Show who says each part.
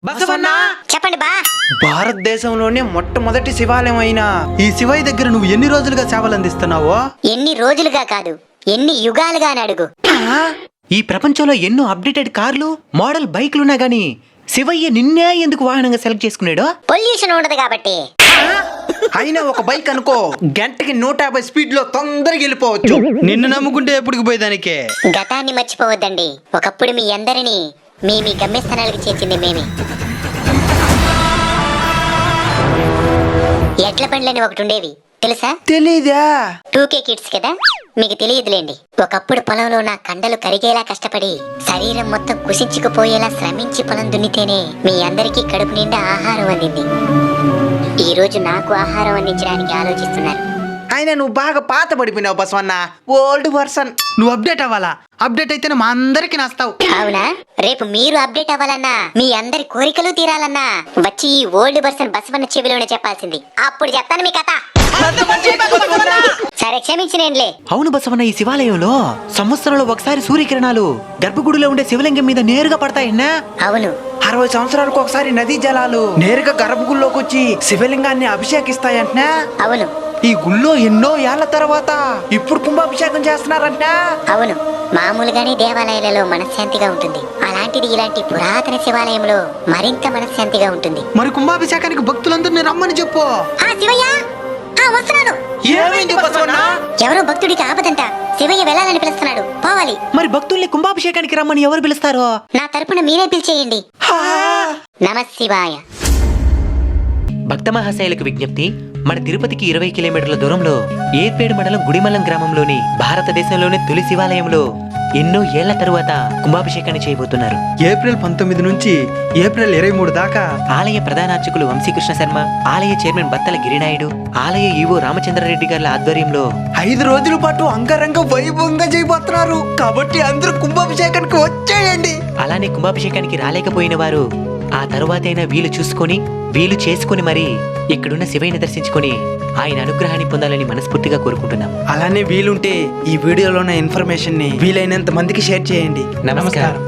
Speaker 1: బసవన్న
Speaker 2: చెప్పండి బా.
Speaker 1: భారతదేశంలోనే మొట్టమొదటి శివాలయం అయిన ఈ శివయ్య దగ్గర నువ్వు ఎన్ని రోజులుగా సేవలు అందిస్తున్నావో?
Speaker 2: ఎన్ని రోజులుగా కాదు, ఎన్ని యుగాలుగా అని అడుగు.
Speaker 1: ఈ ప్రపంచంలో ఎన్నో అప్డేటెడ్ కార్లు, మోడల్ బైక్లున్నా గానీ శివయ్య నిన్నే ఎందుకు వాహనంగా సెలెక్ట్ చేసుకున్నాడో?
Speaker 2: పొల్యూషన్ ఉండదు కాబట్టి.
Speaker 1: అయినా ఒక బైక్ అనుకో, గంటకి 150 స్పీడ్ లో తొందరగా వెళ్ళిపోవచ్చు. నిన్ను నమ్ముకుంటే ఎప్పటికి పోయేదానికే.
Speaker 2: గతాన్ని మర్చిపోవద్దండి. ఒకప్పుడు మీ అందరినీ మీ గమ్యస్థానాలకు చేర్చింది మేమే. ఎడ్ల బండ్లని ఒకటి ఉండేవి, తెలుసా?
Speaker 1: తెలీదా?
Speaker 2: 2K కిడ్స్ కదా, మీకు తెలియదులేండి. ఒకప్పుడు పొలంలో నా కండలు కరిగేలా కష్టపడి శరీరం మొత్తం కుసించుకుపోయేలా శ్రమించి పొలం దున్నితేనే మీ అందరికీ కడుపు నిండా ఆహారం అందింది. ఈ రోజు నాకు ఆహారం అందించడానికి ఆలోచిస్తున్నారు.
Speaker 1: అయినా నువ్వు బాగా పాత పడిపోయినావు బసవన్న, ఓల్డ్ వర్షన్. నువ్వు అప్డేట్ అవ్వాలా? అప్డేట్ అయితేనే మా అందరికి నస్తావు.
Speaker 2: అవునా? రేపు మీరు అప్డేట్ అవ్వాలన్నా, మీ అందరి కోరికలు తీరాలన్నా వచ్చి ఈ ఓల్డ్ పర్సన్ బసవన్న చెవిలోనే చెప్పాల్సింది. అప్పుడు చెప్తాను మీ కథ. సరే క్షమించినేంలే.
Speaker 1: అవును బసవన్న, ఈ శివాలయంలో సంవత్సరంలో ఒకసారి సూర్యకిరణాలు గర్భగుడిలో ఉండే శివలింగం మీద నేరుగా పడతాయన్నా?
Speaker 2: అవును.
Speaker 1: 60 సంవత్సరాలకు ఒకసారి నదీ జలాలు నేరుగా గర్భగుడిలోకి వచ్చి శివలింగాన్ని అభిషేకిస్తాయంటనా?
Speaker 2: అవును.
Speaker 1: ఈ గుళ్ళో ఎన్నో ఏళ్ల తర్వాత ఇప్పుడు కుంభాభిషేకం చేస్తున్నారంట.
Speaker 2: అవును. మామూలుగానే దేవాలయాలలో మనశ్శాంతిగా ఉంటుంది, అలాంటిది ఇలాంటి పురాతన శివాలయంలో మరింత మనశ్శాంతిగా ఉంటుంది.
Speaker 1: మరి కుంభాభిషేకానికి భక్తులందరినీ రమ్మని చెప్పు.
Speaker 2: శివయ్య వస్తున్నాడు.
Speaker 1: ఏమైంది బసవన్న?
Speaker 2: ఎవరో భక్తుడికి ఆపదంట, శివయ్య వెళ్ళాలని పిలుస్తున్నాడు, పోవాలి.
Speaker 1: మరి భక్తుల్ని కుంభాభిషేకానికి రమ్మని ఎవరు పిలుస్తారో?
Speaker 2: నా తరపున మీరే పిలిచేయండి. నమః శివాయ.
Speaker 1: భక్త మహాశైలకు విజ్ఞప్తి, మన తిరుపతికి 20 కిలోమీటర్ల దూరంలో ఏర్పేడు మండలం గుడిమల్లం గ్రామంలోని భారతదేశంలోని తొలి శివాలయంలో ఎన్నో ఏళ్ల తరువాత కుంభాభిషేకాన్ని చేయబోతున్నారు. ఏప్రిల్ 19 నుంచి ఏప్రిల్ 23 దాకా ఆలయ ప్రధాన అర్చకులు వంశీకృష్ణ శర్మ, ఆలయ చైర్మన్ బత్తల గిరినాయుడు, ఆలయ ఈవో రామచంద్రారెడ్డి గారి ఆధ్వర్యంలో 5 రోజుల పాటు అంగరంగ వైభవంగా చేయబోతున్నారు. కాబట్టి అందరూ కుంభాభిషేకానికి వచ్చేయండి. అలానే కుంభాభిషేకానికి రాలేకపోయిన వారు ఆ తరువాతైనా వీలు చేసుకుని మరి ఇక్కడున్న శివయ్యని దర్శించుకొని ఆయన అనుగ్రహాన్ని పొందాలని మనస్ఫూర్తిగా కోరుకుంటున్నాం. అలానే వీలుంటే ఈ వీడియోలో ఉన్న ఇన్ఫర్మేషన్ ని వీలైనంత మందికి షేర్ చేయండి. నమస్కారం.